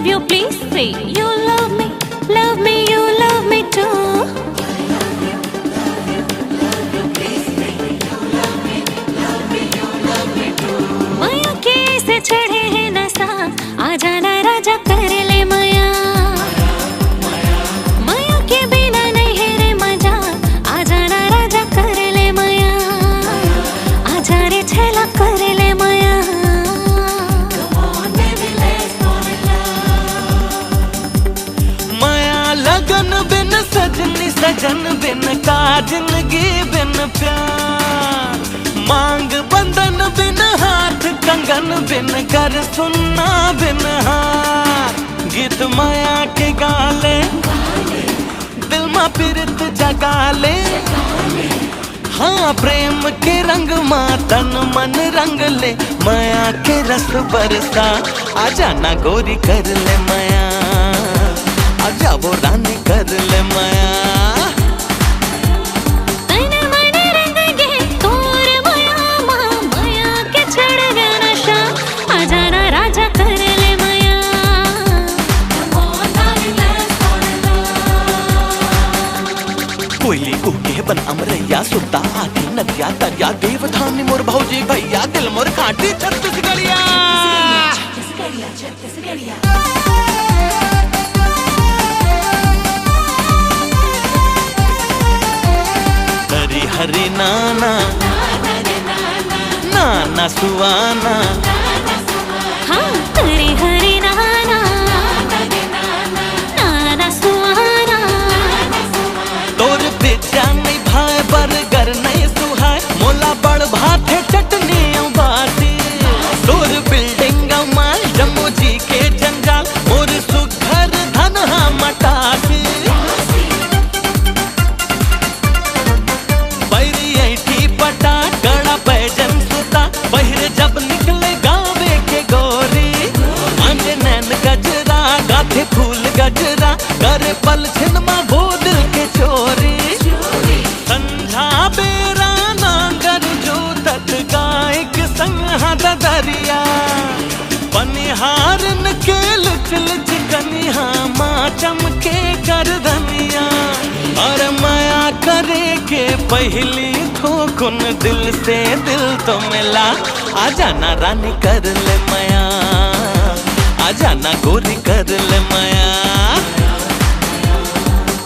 love you, please say you love me, you love me too. माया कैसे चढ़े है नशा, आ जाना राजा कर ले माया। माया के बिना नहीं है रे मजा, आ जाना राजा कर ले माया। आ जा रे छेला कर ले माया। माया लगन बिन सजनी सजन बिन का जिंदगी बिन प्यार। मांग बंधन बिन हाथ कंगन बिन कर सुनना बिन हार। गीत माया के गाले दिल मा पीरत जगाले। हाँ प्रेम के रंग मा तन मन रंग ले। माया के रस बरसा, आ जाना गोरी कर ले माया। आजा वो रानी कर ले माया। तन मन रंग गे तोर माया माँ, माया के चढ़ गया नशा, आ जाना राजा कर ले माया। कोयली उगे बन अमरैया, सुता आती नदिया दरिया। देवधानी मोर भौजी भैया, दिल मोर खाटी छत्तीसगढ़िया। हरी हरी नाना नाना सुवाना। हाँ हरी हरी नाना नाना सुहाना। तोर पिज्जा नहीं भाई, बर्गर नहीं सुहाय। मोला बड़ भाते चटनी बासी। तोर बिल्डिंग माल जम्मू जी के जंजाल। मोर सुघर धन हा मटासी। बैरी ऐठी पटा गड़ा पैजन सुता। बहिर जब निकले गावे के गोरी। आंजे नैन गजरा गाथे फूल गजरा। करे पल छिन मा वो दिल के चोरी। संझा बेरा नांगर जो तत गायक संग हाथ दरिया। पनिहारन के लिच लिच कनिहा माँ चमके कर धनिया। और माया करे के पहली ठोकुन दिल से दिल तो मिला। आ जाना रानी कर ले माया, आ जाना गोरी कर ले माया।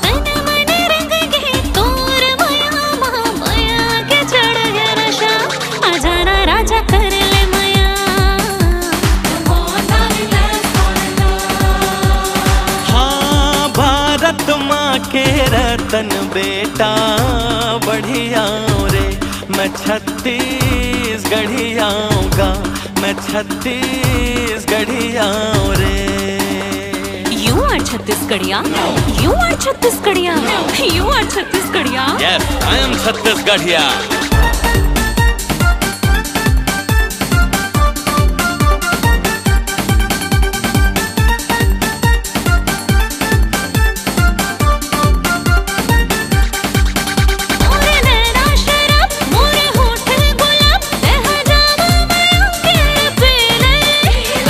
तन मन रंग गे तोर माया माँ, माया के चढ़ गया नशा, आ जाना राजा कर ले माया। हाँ भारत माँ के रतन बेटा बढ़िया रे। मैं छत्तीसगढ़िया आऊँगा, मैं छत्तीसगढ़िया रे। You are Chhattisgarhiya, you are Chhattisgarhiya, you are Chhattisgarhiya. Yes, I am छत्तीसगढ़िया। मोरे नैना शराब, मोरे होठ गुलाब, लहा जावा माया के पीले।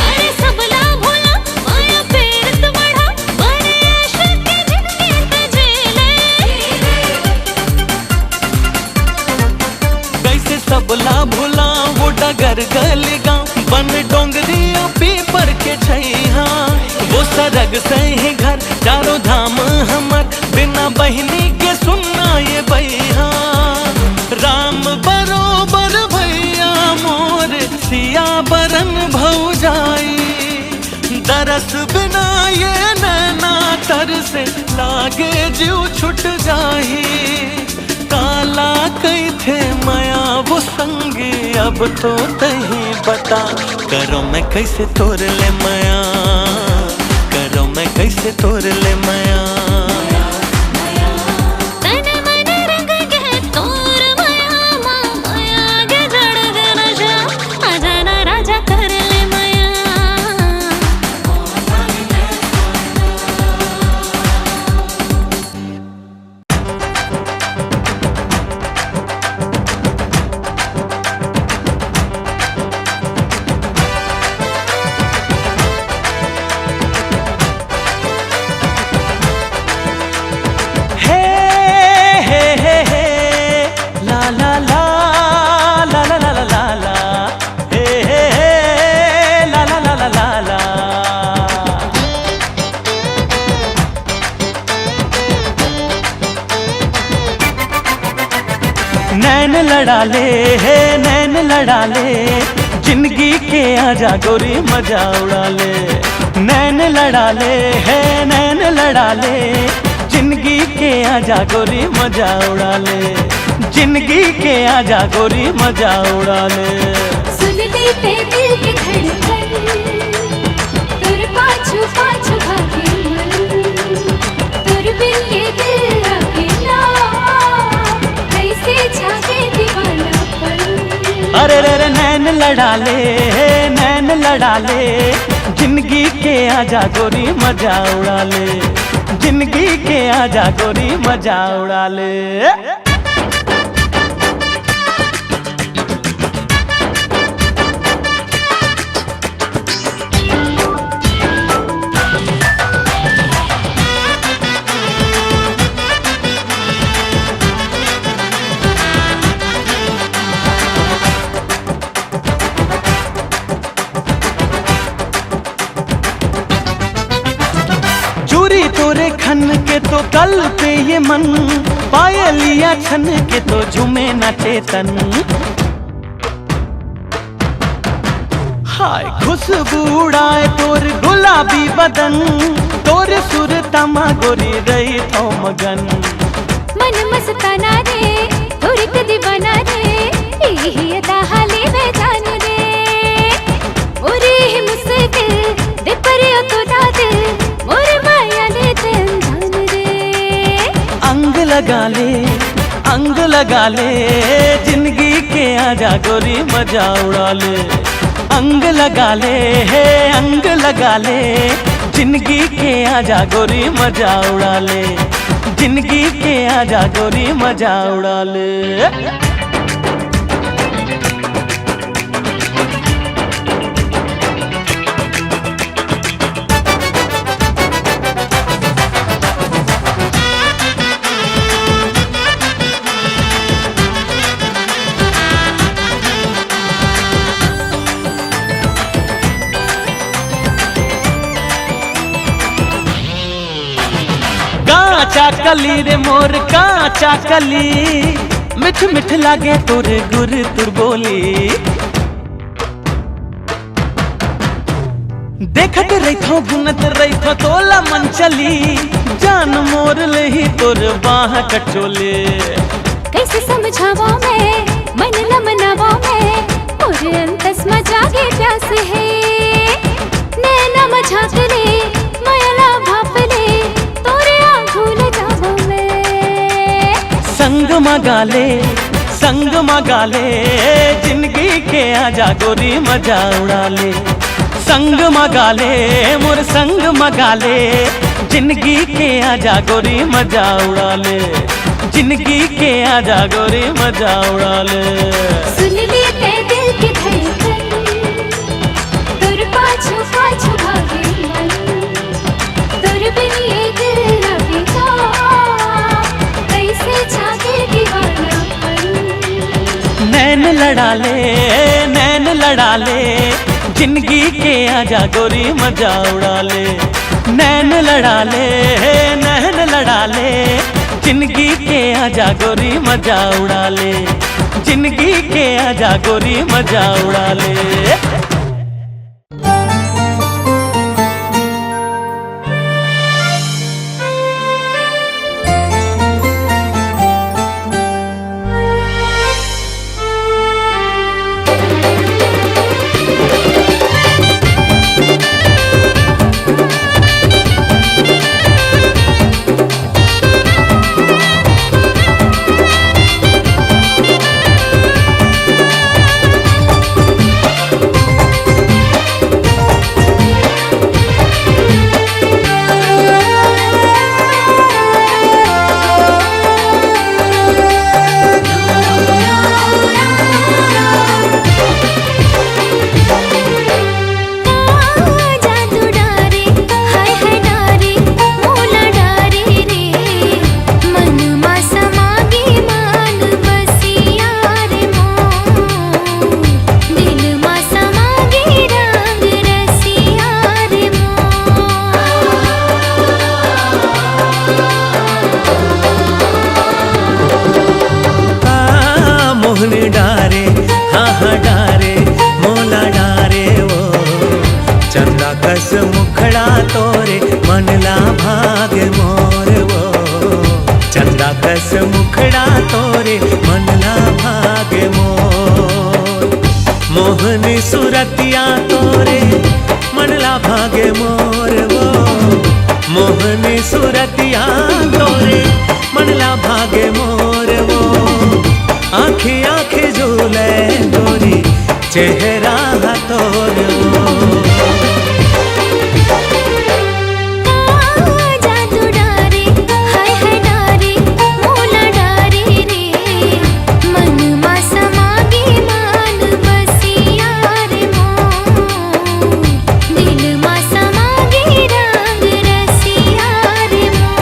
अरे सबला भोला, माया पीरत बढ़ा, बड़े आशिक के जिंदगी तजेले। कैसे सबला भुला वो डगर गली गाँव। बन डोंगरिया पीपर के छैहा। वो सरग से ही घर चारों धाम हमर। बिना बहिनी के सुनना ये भैया। राम बरोबर भैया मोर, सिया बरन भौजाई। दरस बिना ये नैना तर से, लागे जीव छुट जाही। काला कई थे माया वो संगी, अब तो तही बता। करो मैं कैसे तोड़ ले माया, करो मैं कैसे तोड़ ले माया। तन मन रंग गे तोर माया माँ, माया के चढ़ गया नशा, आ जाना राजा कर ले माया। लड़ा ले है नैन लड़ा ले, जिंदगी के आजा गोरी मजा उड़ा ले। नैन लड़ा ले है नैन लड़ा ले, जिंदगी के आजा गोरी मजा उड़ा ले। जिंदगी के आजा गोरी मजा उड़ा ले। सुन लेते दिल के धड़कन, तुर पाछू पाछू भागे मन, तुर बिन ये दिल अकेला कैसे जागे दीवानापन। अरे रे रे नैन लड़ा ले नैन लड़ा ले, जिंदगी के आजा गोरी मजा उड़ा ले। जिंदगी के आजा गोरी मजा उड़ा ले। चूरी तोरे खन के तो कल पे ये मन, पायलिया छन के तो झूमे नाचे तन। हाय खुशबू उड़ाए तोर गुलाबी बदन, तोर सुर तमा गोरी रही तो मगन। मन मस्ताना रे थोड़ी क दीवाना रे, यही अदा हाले में जान रे। ओरे ही मुस्किल दे पर तो दाद, मोरे माया ले जान रे। अंग लगा ले अंग लगा ले, जिंदगी के आजा गोरी मजा उड़ा ले। अंग लगा ले है अंग लगा ले, जिंदगी के आजा गोरी मजा उड़ा ले। जिंदगी के आजा गोरी मजा उड़ा ले। काचा कली रे मोर काचा कली, मिठ मिठ लागे तुर गुर तुर बोली। देखत रही थो गुनत रही थो तोला मन चली, जान मोर लही तोर बाह कचोले। कैसे समझावा मैं मन न मनावा मैं, मोर अंतस में जागे प्यास है। नैना मझाक ले माया भाप ले, तोरे आँखों ले जावा मैं। संग मगा ले, जिंदगी के आजा गोरी मजा उड़ा ले। संग मगा ले मोर संग मगा ले, जिंदगी के आजा गोरी मजा उड़ा ले। जिंदगी के आजा गोरी मजा उड़ा ले। सुन लेते दिल की धड़कन, तुर पाछू पाछू भागे मन, तुर बिन ये दिल लगेगा कैसे जागे दीवानापन। नैन लड़ा ले नैन लड़ा ले, जिंदगी के आजा गोरी मजा उड़ा ले। नैन लड़ा ले नैन लड़ा ले, जिंदगी के आजा गोरी मजा उड़ा ले। जिंदगी के आजा गोरी मजा उड़ा ले। मुखड़ा तोरे मनला भागे मोर। मोहनी सुरतिया तोरे मनला भागे मोर वो। मोहनी सुरतिया तोरे मनला भागे मोर वो। आँखी आँखी झूले गोरी चेहरा तोर वो। जादू डारे हाय हाय डारे मोला डारे रे मन मा समागे मान बसिया रे मोर दिल मा समागे रंग रसिया रे मोर।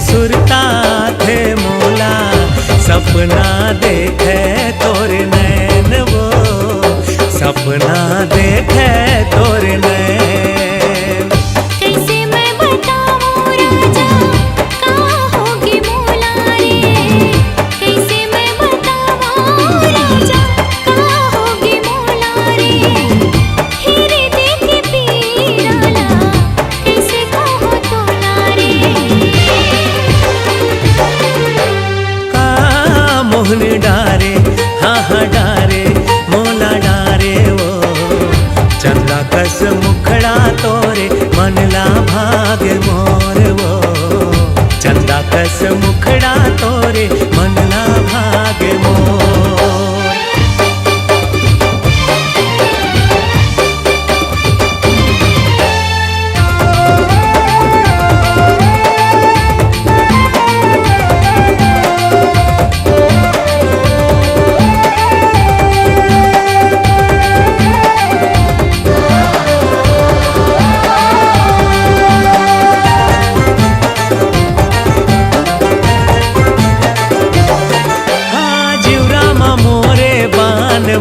सुरता थे मोला सपना देखे तोरे नैन वो। सपना देखे तोरे नैन। कैसे मैं बताऊं राजा कहाँ होगी मोला रे। कैसे मैं बताऊं राजा कहाँ होगी मोला रे। हीरे देखे पीराला कैसे कहो तोला रे। मोहनी डारे हाँ हाँ डारे मोला डारे वो। चंदा कस मुखड़ा तोरे मनला भागे मोर वो। चंदा कस मुखड़ा तोरे मनला भागे मोर।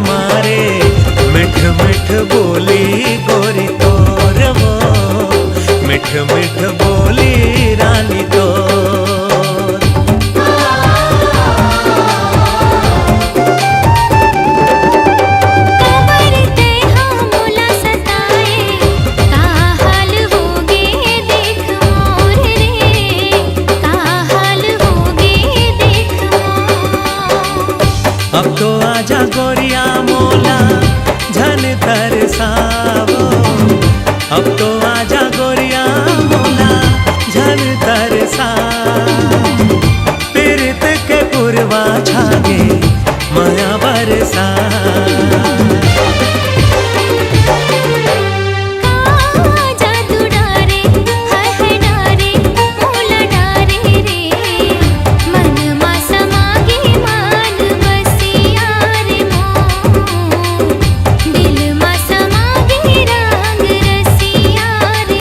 मारे मिठ मिठ बोली गोरी तोर वो। मिठ मिठ बोली रानी तोर। कमर ते हाँ मोला सताए का हाल होगे देख मोर रे। का हाल होगे देख मोर। अब तो आजा गोरिया मोला झन तरसावो। अब तो आजा गोरिया मोला झन तरसावो। पीरत के पुरवा छागे माया बरसा। जादू डारे हाय हाय डारे मोला डारे रे मन मा समागे मान बसिया रे मोर दिल मा समागे रंग रसिया रे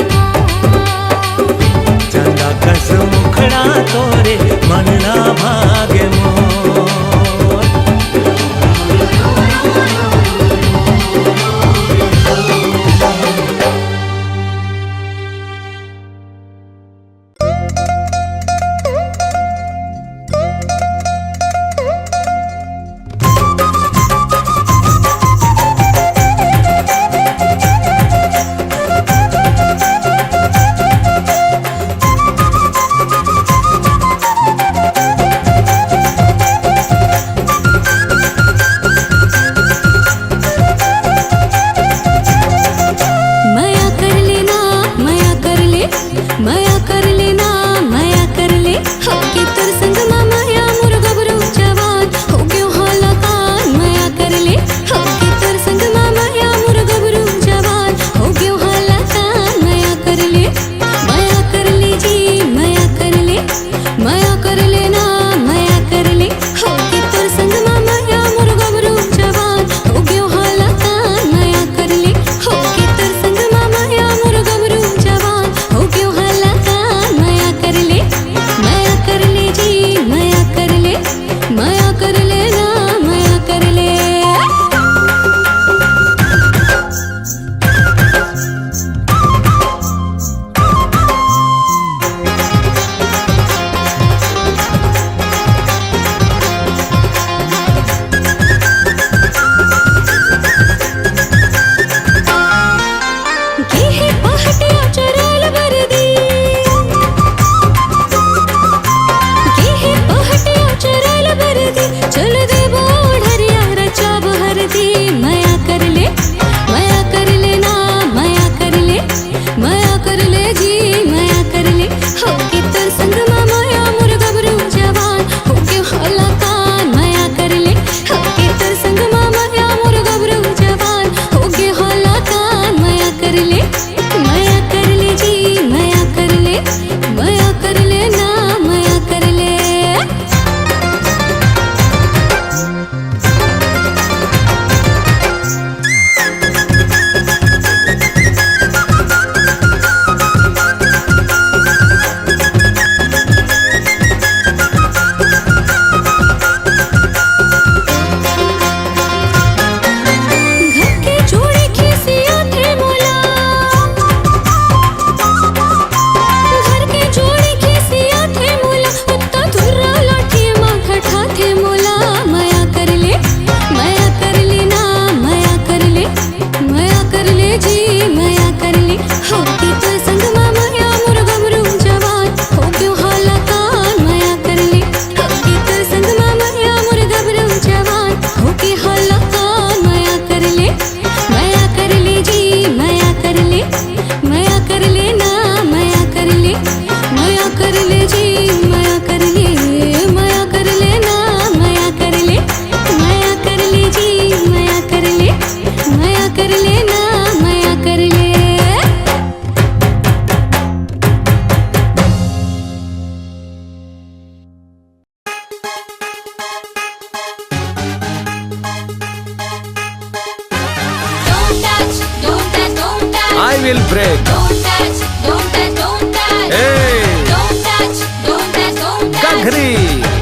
I will break. Don't touch, don't touch, don't touch. Hey. Don't touch, don't touch, don't touch. Gagri.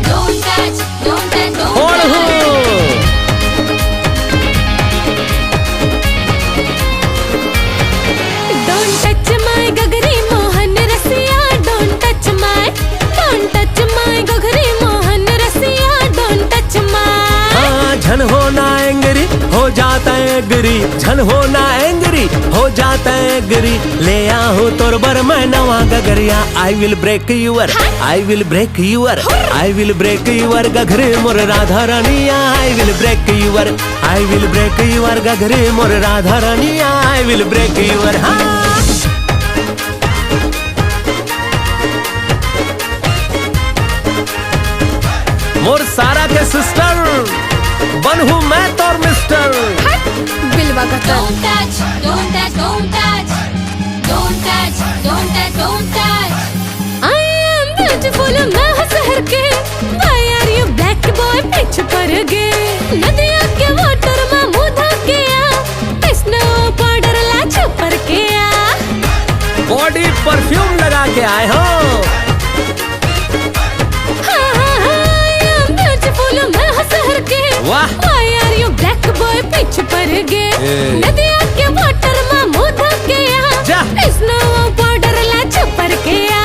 Don't touch, don't touch, don't Hold touch. ho. Don't touch my gagri mohan rasiya. Don't touch my gagri mohan rasiya. Don't touch my. हाँ झन होना angry हो जाता है agri, झन होना angry हो जाता है एग्री। ले आहूं तोर बर मैं नवा गगरिया। I will break your, I will break your, I will break your गगरे मोर राधा रानिया। I will break your, I will break your गगरे मोर राधा रानिया। I will break your हाँ। मोर सारा के सिस्टर बनहूं मैं तोर मिस्टर। बिलवा का Don't touch, don't touch, don't touch. Don't touch, don't touch, don't touch. I am beautiful, मैं हूँ शहर के। Why are you black boy पीछे पड़ गए? नदिया के वाटर में मुँह धो के आ। स्नो पाउडर ला छुपर के आ। बॉडी परफ्यूम लगा के आए हो। मैं हूँ शहर के। वाह। Why are you black boy पीछे पड़ गए? नदिया के वाटर में मुँह धो के जा। आ। स्नो पाउडर ला छुपर के आ।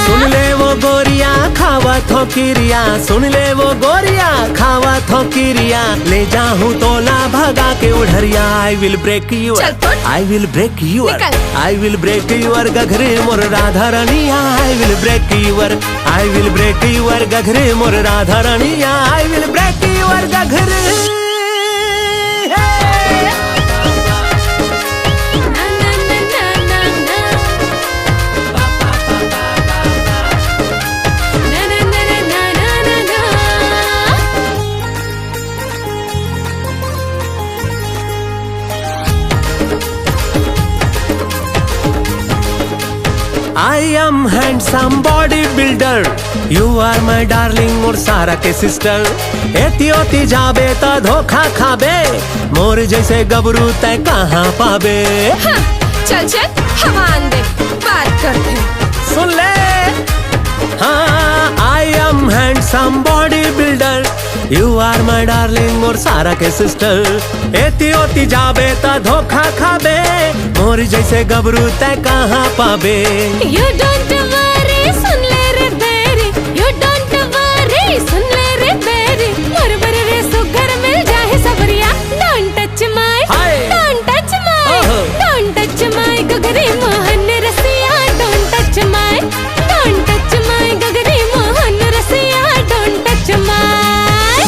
सुन ले वो गोरिया खावा थोकिरिया, सुन ले वो गोरिया खावा थोकिरिया। ले जाहूं तोला भगा के उधरिया। I will break your, चल पट। I will break your, निकल। I will break your गघरे मोर राधा रानिया। I will break your, I will break your गघरे मोर राधा रानिया। I will break your गघरे। ना ना ना ना ना ना। ना ना ना ना ना ना ना। I am handsome bodybuilder, you are my darling मोर सारा के सिस्टर। एती ओती जाबे ता धोखा खाबे, मोर जैसे गबरू तय कहाँ पाबे। हाँ, चल चल हवा दे बात करते हैं। सुन ले हाँ I am handsome bodybuilder, you are my darling मोर सारा के सिस्टर। एती ओती जाबे ता धोखा खाबे, मोर जैसे गबरू तय कहाँ पाबे। You don't worry, सुन ले रे बेरी। You don't worry, सुन ले रे बेरी। मोर बर रे सुगर मिल जाए सबरिया। Don't touch my, hi. don't touch my, ओहो। don't touch my गगरी मोहन रसिया। Don't touch my, don't touch my गगरी मोहन रसिया। Don't touch my।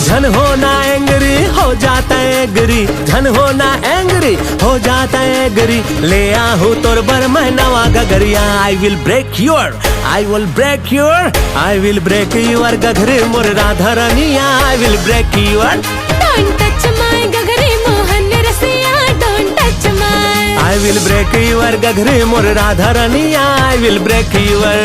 झन होना एंग्री हो जाता है एग्री, झन होना एंग्री हो जाता है एग्री। ले आहूं तोर बर मैं नवा गगरिया। I will break your, I will break your, I will break your गगरे मोर राधा रानिया। I will break your, Don't touch my गगरी मोहन रसिया। Don't touch my। I will break your गगरे मोर राधा रानिया। I will break your,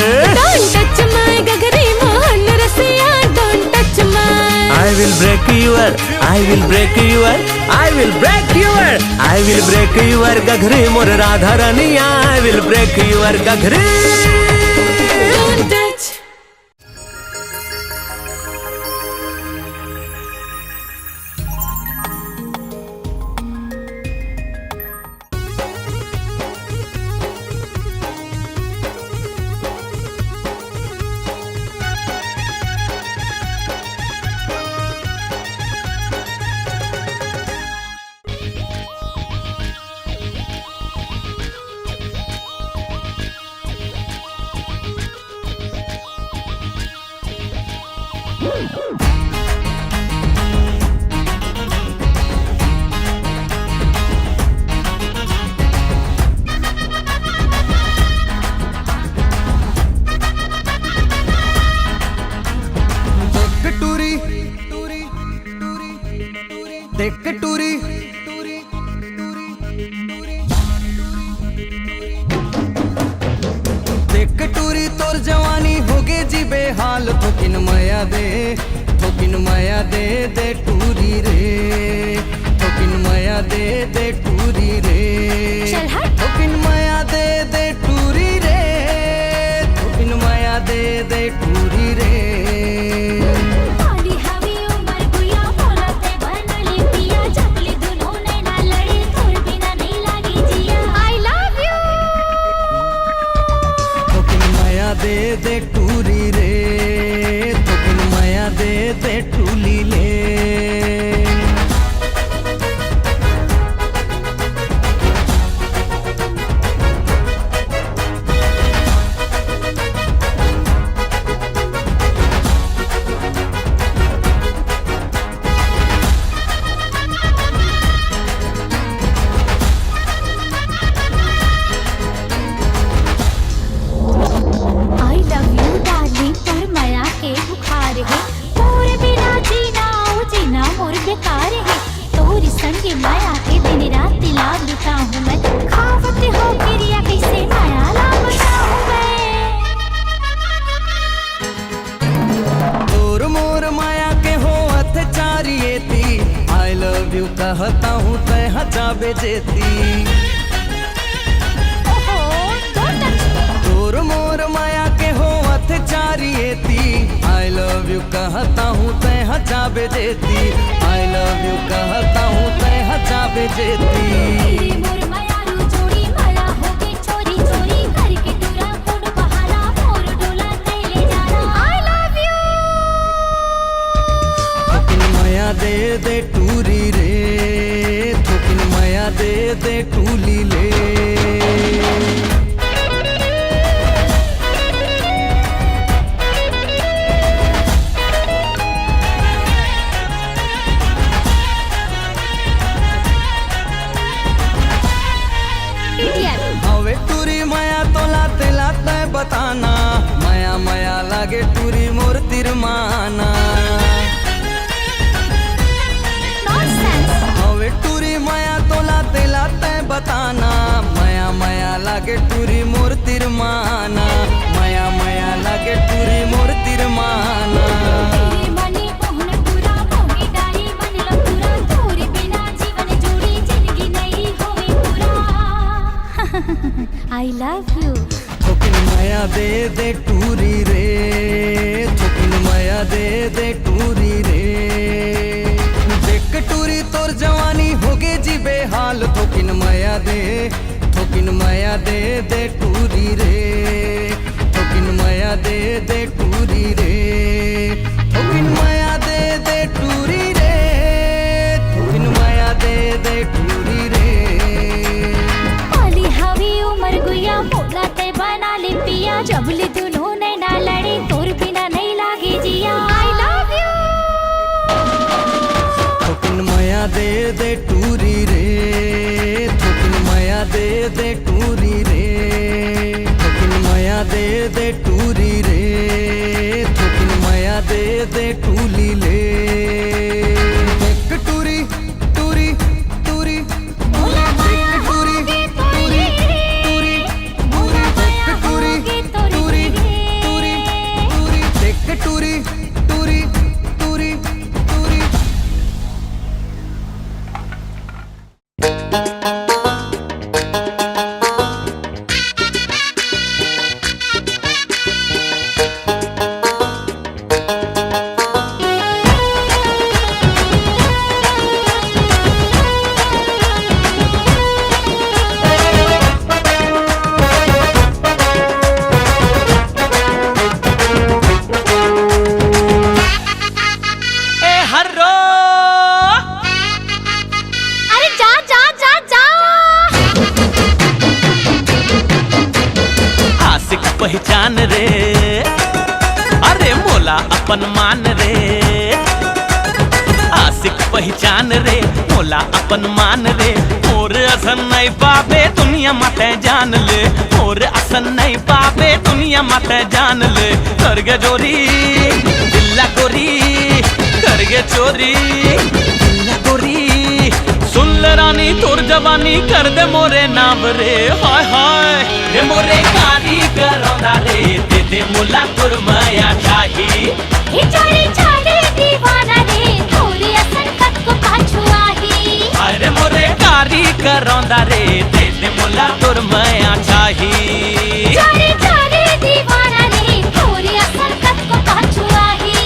Don't touch my गगरी मोहन रसिया। Don't touch my। I will break your, I will break your, I will break your, I will break your गगरे मोर राधा रानिया। I will break your गगरे। Don't touch। देख टूरी देख टूरी तोर जवानी होगे जी बेहाल। थोकिन माया दे दे टूरी रे। थोकिन माया दे टूरी रे। चल हट। थोकिन माया दे दे टूरी रे थोकिन माया दे दे टूली ले आई लव यू डार्लिंग पर माया के बुखार है तोरे बिना जीना ओ जीना मोर बेकार है तोरी संगे माया के दिन रात लाभ लुटा हूँ मैं खावत हो क्रिया कैसे माया लाभ हूँ मैं तोर मोर माया के हो अत्याचारिये थी आई लव यू कहता हूँ तय हजा बेजेती ओहो डोंट टच तोर मोर माया के हो अत्याचारिये थी आई लव यू कहता हूँ तय हजा बेजेती आई लव यू कहता हूँ तय हजा बेजेती तेरी मोर मायालू जोड़ी माया हो गई चोरी चोरी करके टूरा कौन बहाना मोर डोला ले जाना आई लव यू थोकिन माया दे दे टूरी रे थोकिन माया दे दे टूली ले इडियट हवे टूरी माया तो लाते लाते बताना माया माया लागे टूरी मोर तिरमाना नॉनसेंस हवे टूरी माया तो लाते लाते बताना माया माया लागे टूरी मोर तिरमाना माया माया लागे टूरी मोर तिरमाना तेरे मनी मोहन पूरा मोगी डाली मन लो पूरा तोरे बिना जीवन जोड़ी जिंदगी नहीं होवे पूरा आई लव यू थोकिन माया दे दे टूरी रे थोकिन माया दे दे टूरी रे देख टूरी तोर जवानी होगे जी बेहाल थोकिन माया दे दे टूरी रे थोकिन माया दे दे टूरी रे थोकिन माया दे दे टूरी रे थोकिन माया दे दे टूरी रे पाली हवी उमर गुया मोला ते बना ले पिया जब ले दोनों ने ना लड़े तोर बिना नहीं लागे जिया आई लव यू थोकिन माया दे दे टूरी रे थोकिन माया दे दे टूरी रे थोकिन माया दे दे टूरी रे थोकिन माया दे दे टूली ले देख टूरी टूरी टूरी मोला माया देख टूरी होगी टूरी तोरी टूरी मोला माया देख टूरी होगी टूरी तोरी टूरी टूरी देख टूरी टूरी टूरी टूरी ए हर्रो अरे जा जा जा जा आशिक पहचान रे अरे मोला अपन मान रे आशिक पहचान रे मोला अपन मान रे और असन नहीं पावे दुनिया मत जान ले और असन नहीं पावे दुनिया मत जान ले कर गे जोरी दिल्ला गोरी कर गे चोरी दिल्ला गोरी सुन ले रानी तोर जवानी कर दे मोरे नाम रे हाय हाय रे मोरे कारी करौंदा रे दे दे मुला तोर माया चाही हे चारे चारे दीवाना रे थोड़ी असन तक को पाछू आही अरे मोरे कारी करौंदा रे दे दे मुला तोर माया चाही चारे चारे दीवाना रे थोड़ी असन तक को पाछू आही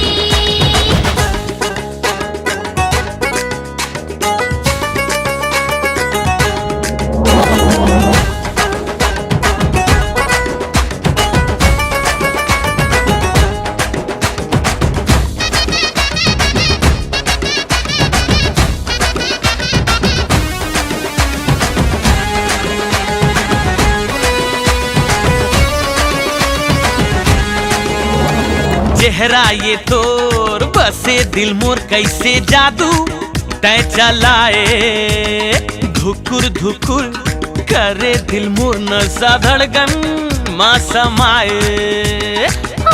चेहरा ये तोर बसे दिल मोर कैसे जादू तय चलाए धुकुर धुकुर करे दिल मोर नसा धड़कन माँ समाए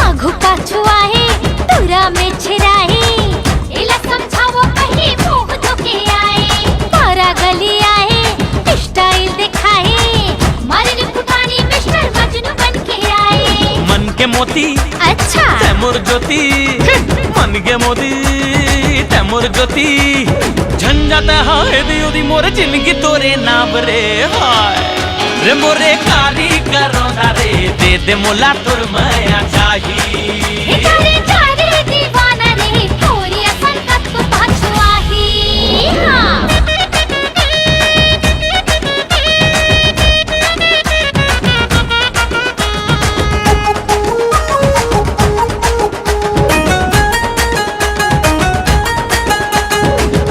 आघू पाछू आहे तुरा में छिराहे इला समझावो कहीं मुंह धोके आए तारा गली आए स्टाइल दिखाए मारे ने फुटानी मिस्टर मजनू बन के आए मन के मोती अच्छा तैमुर ज्योति मन के मोती तैमुर ज्योति झंझट हाय दियो दी मोर जिंदगी तोरे नाम रे हाय रे मोरे कारी करो रे दे दे मोला तुर माया चाहिए तारे तारे दीवाना रे थोड़ी संकट को पाछू आही हाँ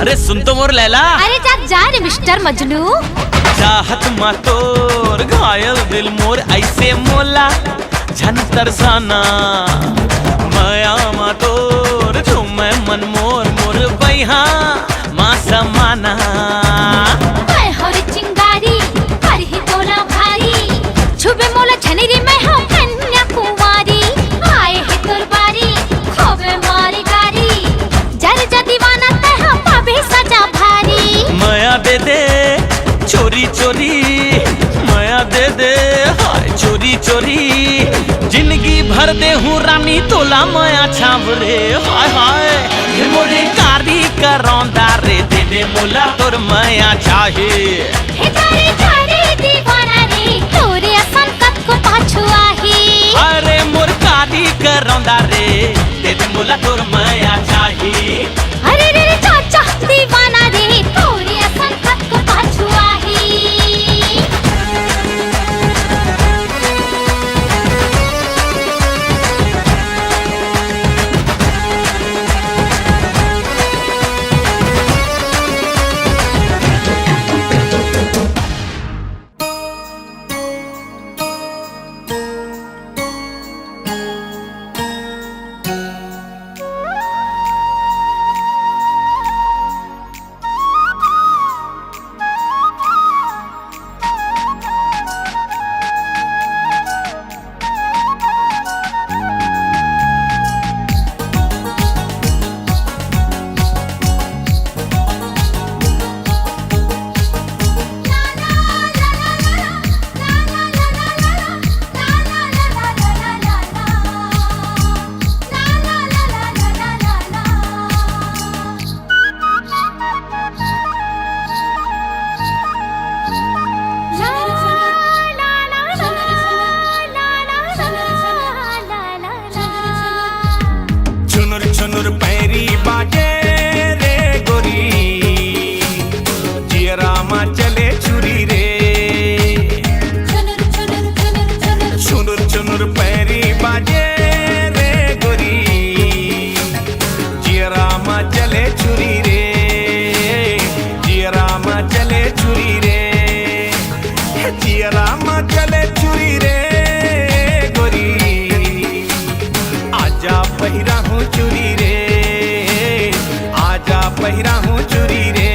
अरे सुन तो मोर लैला अरे जा रे मिस्टर मजनू चाहत मा तोर घायल दिल मोर ऐसे मोला झन तरसाना माया मा तोर झूमे मन मोर मोर बैहा माँ समाना मैं हरी चिंगारी हर ही तोला भारी छुबे मोला छनेरी मैं हम कन्या कुंवारी आए है तोर बारी खोबे मारी गारी जर जा दीवाना ते हम पाबे सजा भारी माया दे दे चोरी चोरी माया दे दे हाय चोरी चोरी जिंदगी भर दे हूँ रानी तोला माया छाव रे हाय हाय ये मोरे कारी करौंदा रे दे दे मोला तोर माया चाहे हे तारे तारे दीवाना रे तोरे संकट को पाछू आही अरे मोर कारी करौंदा रे दे दे मोला तोर माया चाहे अरे रे रे चाचा दीवाना रे तोरे संकट को पाछू आही छुनुर पैरी बाजे रे गोरी जियरा मा चले छुरी रे छुनुर छुनुर पैरी बाजे रे गोरी जियरा मा चले छुरी रे जियरा मा चले छुरी रे जियरा मा चले छुरी रे गोरी आजा पहिरा हूँ चुरी रे आजा पहिरा हूँ चुरी रे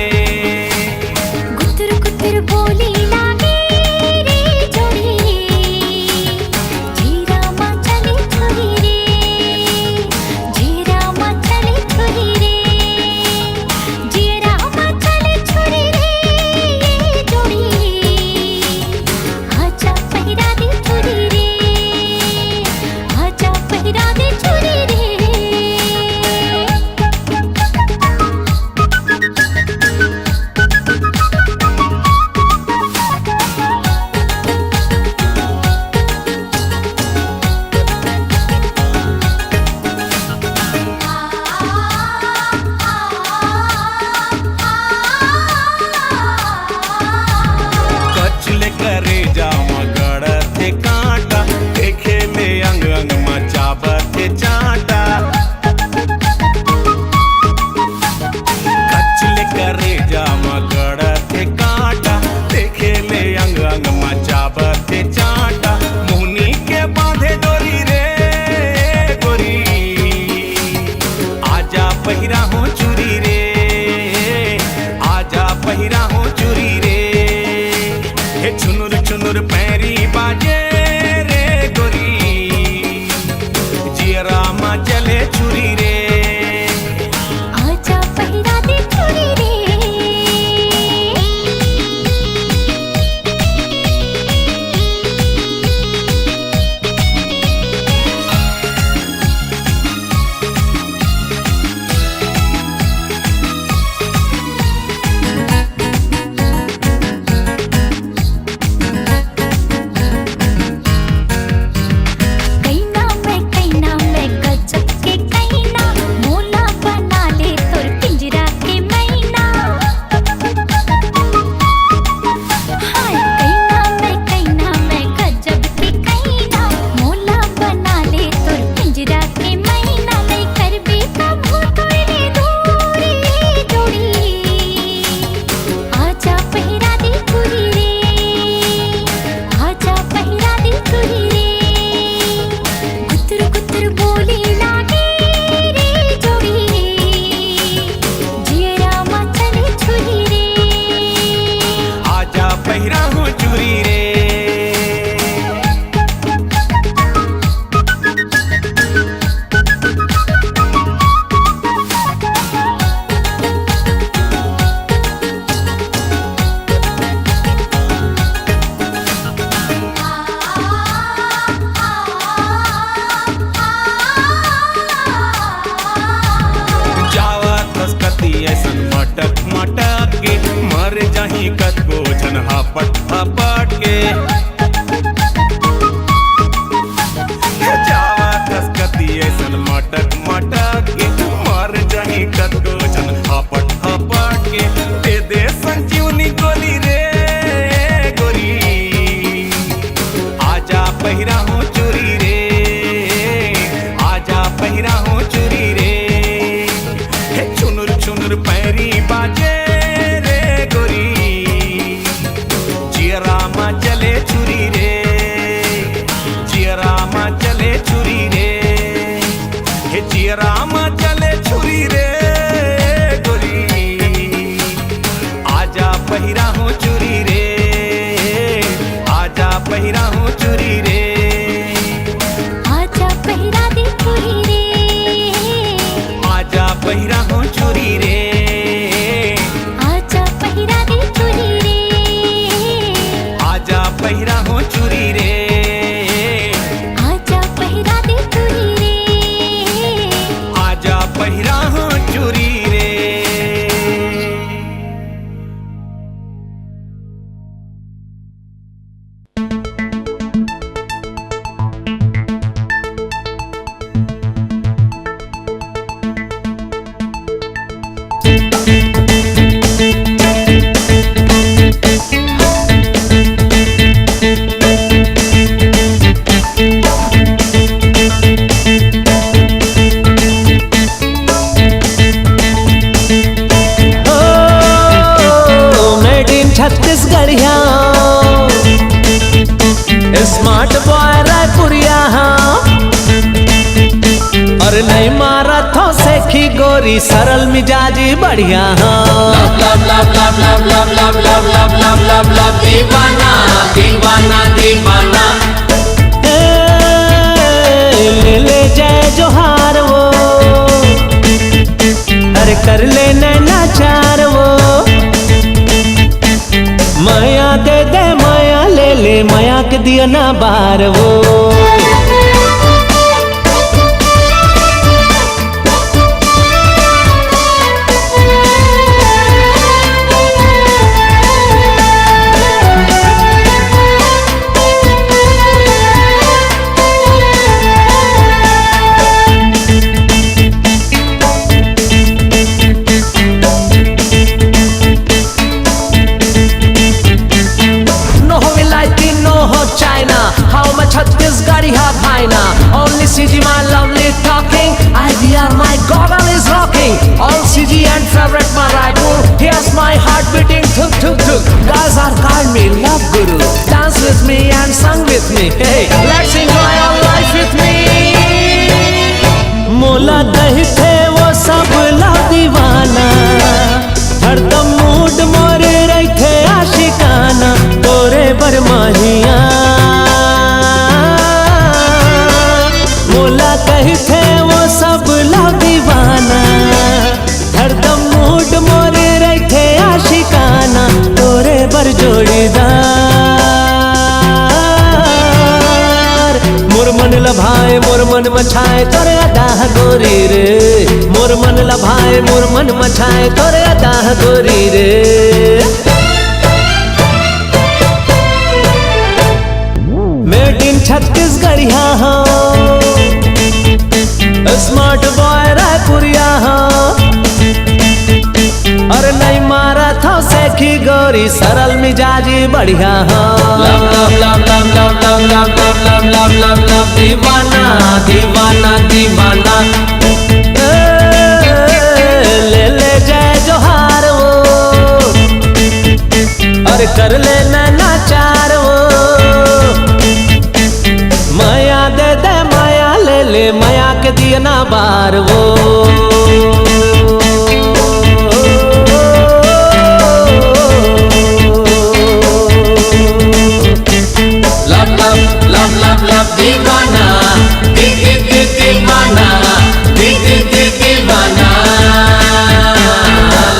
गुतर गुतर बोली लागे रे जोड़ी जीरा मा चले छुरी बाजे रे गोरी जियरा मा चले छुरी रे आजा पहिरा दे चूड़ी रे कैना मैं गजब के कैना मोला बना ले तोर पिंजरा के मैना हाय कैना मैं गजब के कैना मोला बना ले तोर पिंजरा के मैना मैं करबे कबू तोरे दूरी जोड़ी आजा पहिरा दे चूड़ी रे आजा पहिरा दे चूड़ी रे कुतर बोली लागे रे जोड़ी जियरा मा चले छुरी रे आजा पहिरा हूँ चूरी रे जावा खसकती ऐसन मटक मटक के मर जाही कतको झन हापट हापट के जावा खसकती ऐसन मटक मटक के मर जाही कतको झन हापट हापट के दे संजीवनी गोली रे गोरी आजा पहिरा हूँ चूरी रे आजा पहिरा हूँ चूरी रे हे चुनुर चुनुर पैरी बाजे रे गोरी जियरा मा चले छुरी रे जियरा मा चले छुरी रे हे जियरा मा चले छुरी रे गोरी आजा पहिरा हूँ चूरी रे आजा पहिरा हूँ चूरी रे आजा पहिरा दे चूड़ी रे आजा पहिरा हूँ चूरी रे आजा पहिरा दे चूड़ी रे आजा पहिरा हूँ चूरी रे आजा पहिरा दे चूड़ी रे आजा पहिरा हूँ चूरी रे मेड इन छत्तीसगढ़िया स्मार्ट बॉय रायपुरिया और नहीं मारा थो सेखी गोरी सरल मिजाजी बढ़िया दीवाना दीवाना दीवाना ले जय जोहार वो अरे कर ले नैना चार वो माया दे दे माया ले ले माया के दिया ना बार वो Chhattisgarhi ha bhaina only CG my lovely talking IVR my goggle is rocking all CG and favorite my Raipur here's my heart beating thuk thuk thuk guys are called me love guru dance with me and sing with me hey let's enjoy our life with me मोला दही थे वो सब ला दीवाना हरदम mood मोरे रहे थे आशिकाना तोरे बरमाहिया मोर मन लभाए मोर मन मछाए तोरे अदाह गोरी रे, मोर मन लभाए मोर मन मछाए तोरे अदाह गोरी रे। मेड इन छत्तीसगढ़िया हो, स्मार्ट बॉय रायपुरिया हो, और नहीं मारा था सेखी गोरी सरल मिजाजी बढ़िया हो। Love love love love love love love love love love love दीवाना दीवाना दीवाना। ले ले जय जोहार वो, और कर ले नाचार वो। माया दे दे माया ले ले माया के दिए ना बार वो। दीवाना दीवाना दीवाना।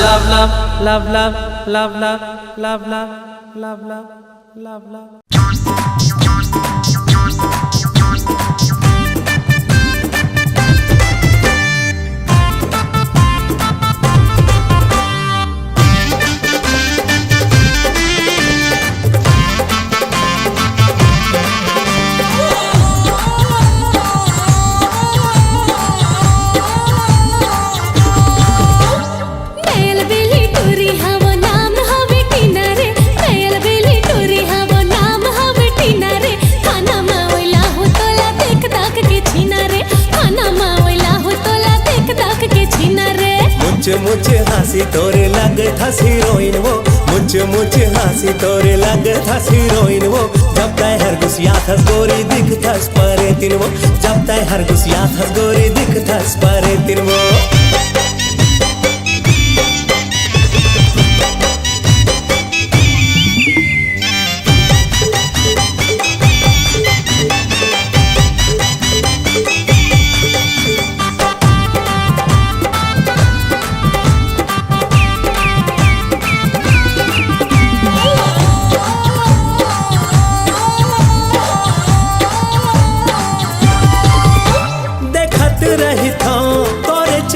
Love love love love love love love love love love love. मुझे हंसी तोरे लग था हीरोइन वो, मुझे हंसी तोरे लग था हीरोइन वो। जब तय हर गुसिया थस गोरी दिख थस परे तिन वो, जब तय हर गुसिया थस गोरी दिख थस परे तिन वो।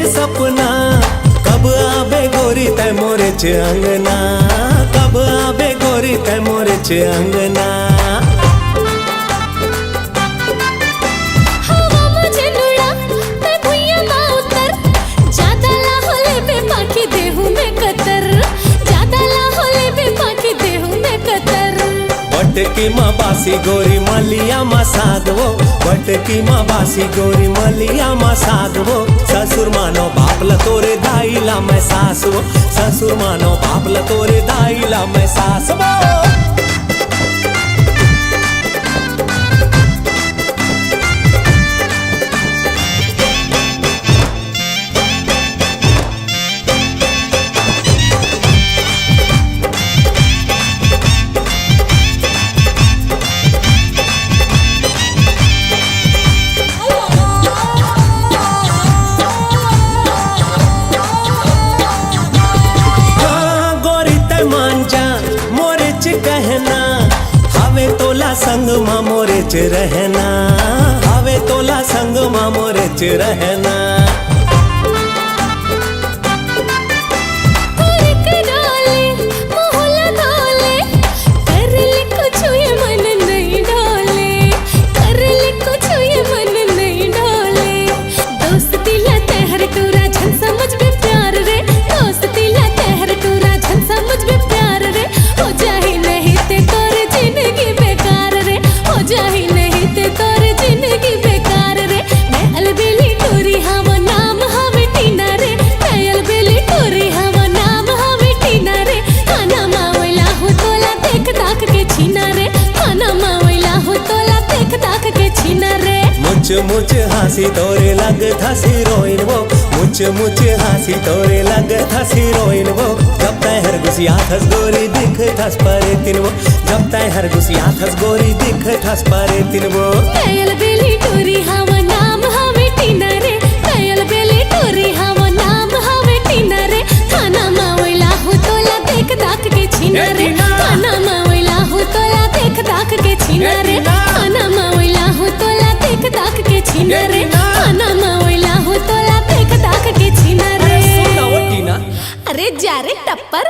सपना कब आबे गोरी तय मोरे च अंगना, कब आबे गोरी तय मोरे च अंगना। हवा मुझे लुड़ा मैं भुइया माँ उतर, ज्यादा लाहौले पे पाखी देहू में कतर, ज्यादा लाहौले पे पाखी देहू में कतर। बटकी माँ बासी गोरी मलिया माँ साग वो, बटकी माँ बासी गोरी मलिया माँ साग वो। ससुर मानो बाप ल तोरे दाई ला मैं सास वो, ससुर मानो बाप ल तोरे दाई ला मैं सास वो। संग माँ मोरे च रहना, आवे तोला संग माँ मोरे च रहना। मुझे हंसी तोरे लग था हीरोइन वो, मुझे हंसी तोरे लग था हीरोइन वो। जब तय हर गुसिया थस गोरी दिख थस परे तिन वो, जब तय हर गुसिया थस गोरी दिख थस परे तिन वो। कयल बेली टोरी हवा नाम हवे टीना रे, कयल बेली टोरी हवा नाम हवे टीना रे। खाना मावला हो तोला देख दाख के छीना रे, खाना मावला हो तोला देख दाख के छीना रे, खाना मावला हो तोला छीना रे आना मावला हो तोला देख दाख के छीना रे टीना अरे जा रे टप्पर